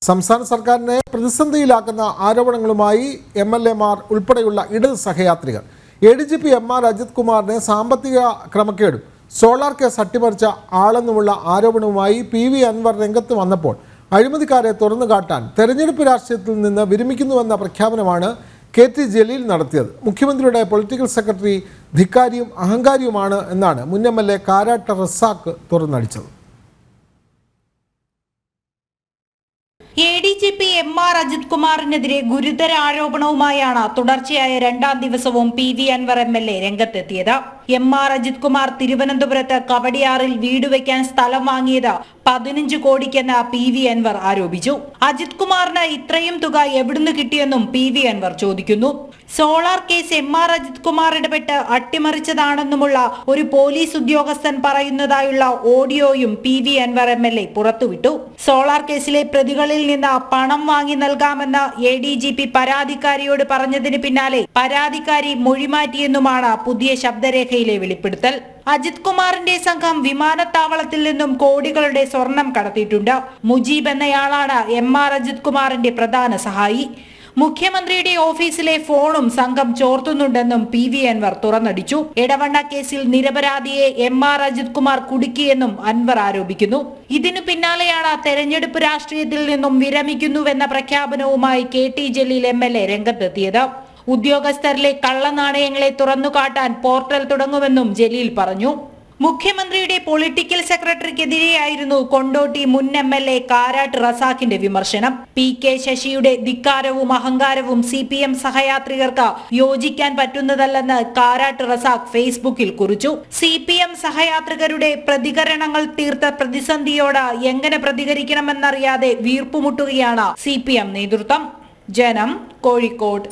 സംസ്ഥാന സർക്കാരിനെ പ്രതിസന്ധിയിലാക്കുന്ന ആരോപണങ്ങളുമായി MLAമാർ ഉൾപ്പെടെയുള്ള ഇടത് സഹയാത്രികർ ADGP MR അജിത് കുമാറിനെ സാമ്പത്തിക ക്രമക്കേടും സോളാർ കേസ് അട്ടിമറിച്ച ആളെന്നുമുള്ള ആരോപണവുമായി PV അൻവർ രംഗത്ത് വന്നപ്പോൾ അഴിമതിക്കാരെ തുറന്നുകാട്ടാൻ തെരഞ്ഞെടുപ്പ് രാഷ്ട്രീയത്തിൽ നിന്ന് വിരമിക്കുന്നുവെന്ന പ്രഖ്യാപനമാണ് KT ജലീൽ നടത്തിയത്. മുഖ്യമന്ത്രിയുടെ പൊളിറ്റിക്കൽ സെക്രട്ടറി ധിക്കാരിയും അഹങ്കാരിയുമാണ് എന്നാണ് മുൻ MLA Karat Razak തുറന്നടിച്ചത്. ADGP MR Ajith കുമാറിനെതിരെ ഗുരുതര ആരോപണവുമായാണ് തുടർച്ചയായ രണ്ടാം ദിവസവും PV അൻവർ MLA രംഗത്തെത്തിയത്. MR അജിത് കുമാർ തിരുവനന്തപുരത്ത് കവടിയാറിൽ വീട് വയ്ക്കാൻ സ്ഥലം വാങ്ങിയത് 15 കോടിക്കെന്ന് PV അൻവർ ആരോപിച്ചു. അജിത് കുമാറിന് ഇത്രയും തുക എവിടുന്ന് കിട്ടിയെന്നും PV അൻവർ ചോദിക്കുന്നു. Solar case MR Ajith Kumar ഇടപെട്ട് അട്ടിമറിച്ചതാണെന്നുമുള്ള ഒരു പോലീസ് ഉദ്യോഗസ്ഥൻ പറയുന്നതായുള്ള ഓഡിയോയും PV അൻവർ MLA പുറത്തുവിട്ടു. സോളാർ കേസിലെ പ്രതികളിൽ നിന്ന് പണം വാങ്ങി നൽകാമെന്ന് ADGP പരാതിക്കാരിയോട് പറഞ്ഞതിന് പിന്നാലെ പരാതിക്കാരി മൊഴിമാറ്റിയെന്നുമാണ് പുതിയ ശബ്ദരേഖയിലെ വെളിപ്പെടുത്തൽ. അജിത് കുമാറിന്റെ സംഘം വിമാനത്താവളത്തിൽ നിന്നും കോടികളുടെ സ്വർണം കടത്തിയിട്ടുണ്ട്. മുജീബ് എന്നയാളാണ് MR അജിത് കുമാറിന്റെ പ്രധാന സഹായി. മുഖ്യമന്ത്രിയുടെ ഓഫീസിലെ ഫോണും സംഘം ചോർത്തുന്നുണ്ടെന്നും PV അൻവർ തുറന്നടിച്ചു. എടവണ്ണ കേസിൽ നിരപരാധിയെ MR അജിത് കുമാർ കുടുക്കിയെന്നും അൻവർ ആരോപിക്കുന്നു. ഇതിനു പിന്നാലെയാണ് തെരഞ്ഞെടുപ്പ് രാഷ്ട്രീയത്തിൽ നിന്നും വിരമിക്കുന്നുവെന്ന പ്രഖ്യാപനവുമായി KT ജലീൽ MLA രംഗത്തെത്തിയത്. ഉദ്യോഗസ്ഥരിലെ കള്ളനാണയങ്ങളെ തുറന്നുകാട്ടാൻ പോർട്ടൽ തുടങ്ങുമെന്നും ജലീൽ പറഞ്ഞു. മുഖ്യമന്ത്രിയുടെ പൊളിറ്റിക്കൽ സെക്രട്ടറിക്കെതിരെയായിരുന്നു കൊണ്ടോട്ടി മുൻ MLA കാരാട്ട് റസാഖിന്റെ വിമർശനം. PK ശശിയുടെ ധിക്കാരവും അഹങ്കാരവും CPM സഹയാത്രികർക്ക് യോജിക്കാൻ പറ്റുന്നതല്ലെന്ന് കാരാട്ട് റസാഖ് ഫേസ്ബുക്കിൽ കുറിച്ചു. CPM സഹയാത്രികരുടെ പ്രതികരണങ്ങൾ തീർത്ത പ്രതിസന്ധിയോട് എങ്ങനെ പ്രതികരിക്കണമെന്നറിയാതെ വീർപ്പുമുട്ടുകയാണ് CPM നേതൃത്വം. ജനം, കോഴിക്കോട്.